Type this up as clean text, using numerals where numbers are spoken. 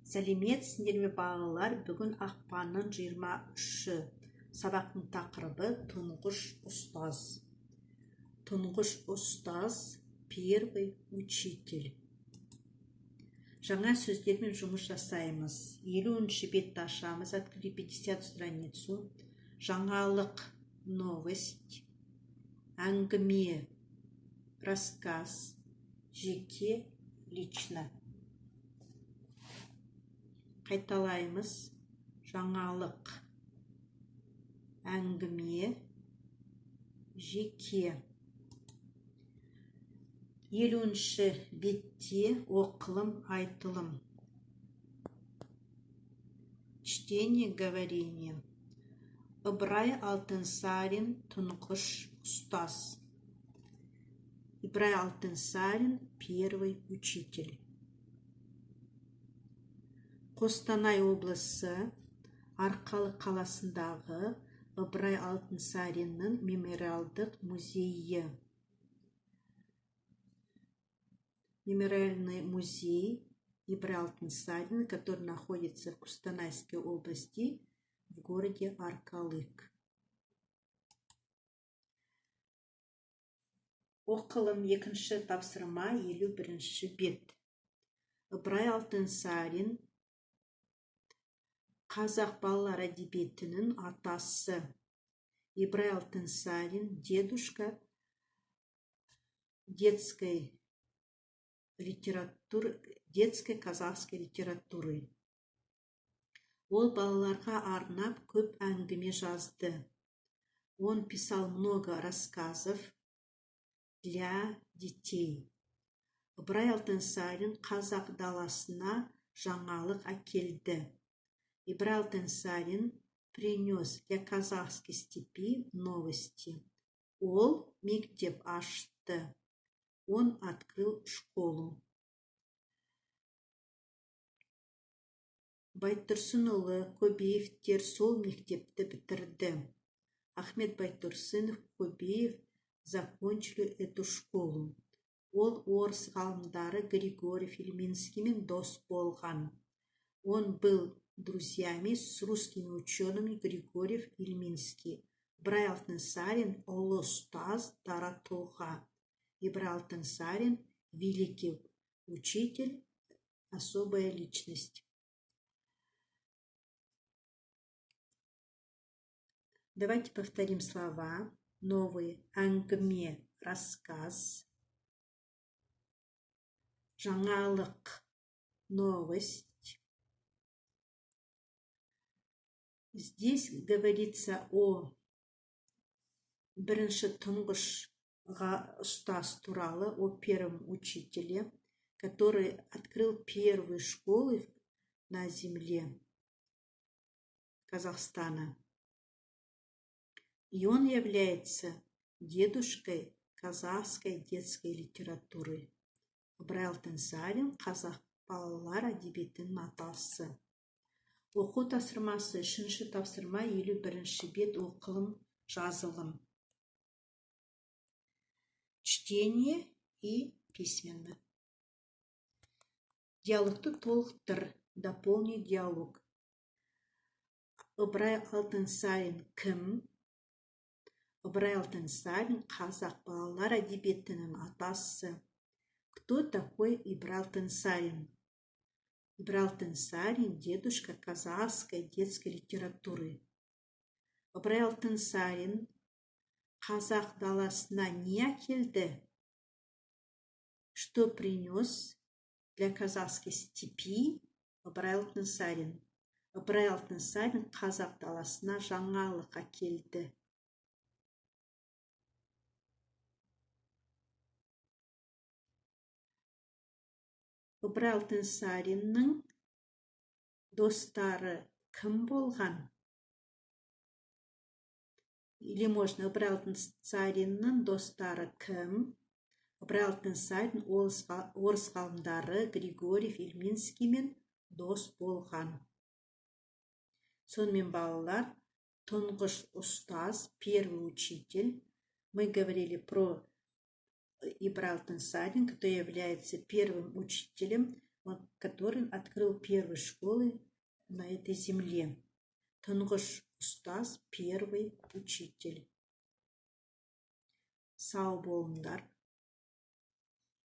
Сәлеметсіңдер ме балалар? Бүгін ақпанның 23-і. Сабақтың тақырыбы тұңғыш ұстаз. Тұңғыш ұстаз – первый учитель. Жаңа сөздермен жұмыс жасаймыз. 50-ші бетті ашамыз. Открыли 50 страницу. Жаңалық – новость. Әңгіме – рассказ. Жеке – лично. Қайталаймыз. Жаңалық, әңгіме, жеке. 50-ші бетте оқылым, айтылым. Чтение, говорение. Ибрай Алтынсарин тұңғыш ұстаз. Ибрай Алтынсарин первый учитель. Қостанай облысы Арқалық қаласындағы Ибрай Алтынсариннің мемориалдық музейі. Мемориальный музей Ибрай Алтынсарин, который находится в Костанайской области, в городе Арқалық. Оқылым екінші тапсырма 51-ші бет. Ибрай Алтынсарин қазақ балалар әдебиетінің атасы. Ибрай Алтынсарин дедушка детской казахской литературы. Ол балаларға арнап көп әңгіме жазды. Он писал много рассказов для детей. Ибрай Алтынсарин қазақ даласына жаңалық әкелді. Ибрай Алтынсарин принес для казахской степи новости. Ол мектеп ашты. Он открыл школу. Байтұрсынұлы, Көбеевтер сол мектепті бітірді. Ахмет Байтұрсынов, Көбеев закончили эту школу. Ол орыс ғалымдары Григорьев Ильминскиймен дос болған. Он был друзьями с русскими учеными Григорьев Ильминский. Ибрай Алтынсарин ұлы ұстаз дара тұлға. Ибрай Алтынсарин великий учитель, особая личность. Давайте повторим слова. Новые. Әңгіме, рассказ. Жаңалық, новость. Здесь говорится о бірінші тұңғыш ұстаз туралы, о первом учителе, который открыл первые школы на земле Казахстана. И он является дедушкой казахской детской литературы. Ибрай Алтынсарин қазақ балалар әдебиетінің атасы. Оқу тапсырмасы, 3-ші тапсырма 51-ші бет оқылым, жазылым. Чтение и письменно. Диалогты толықтыр, дополни диалог. Ибрай Алтынсарин кім? Ибрай Алтынсарин қазақ балалар әдебиетінің атасы. Кто такой Ибрай Алтынсарин? Ибрай Алтынсарин дедушка казахской детской литературы. Ибрай Алтынсарин қазақ даласына не әкелді? Что принес для казахской степи Ибрай Алтынсарин? Ибрай Алтынсарин қазақ даласына жаңалық әкелді. Ибрай Алтынсариннің достары кім болған? Или можно Ибрай Алтынсариннің достары кім? Ибрай Алтынсарин орыс ғалымдары Григорьев Ильминскиймен дос болған. Сонымен балалар, тұңғыш ұстаз, первый учитель. Мы говорили про Ибрай Алтынсарин, который является первым учителем который открыл первые школы на этой земле. Тұңғыш ұстаз, первый учитель. Сау болыңдар.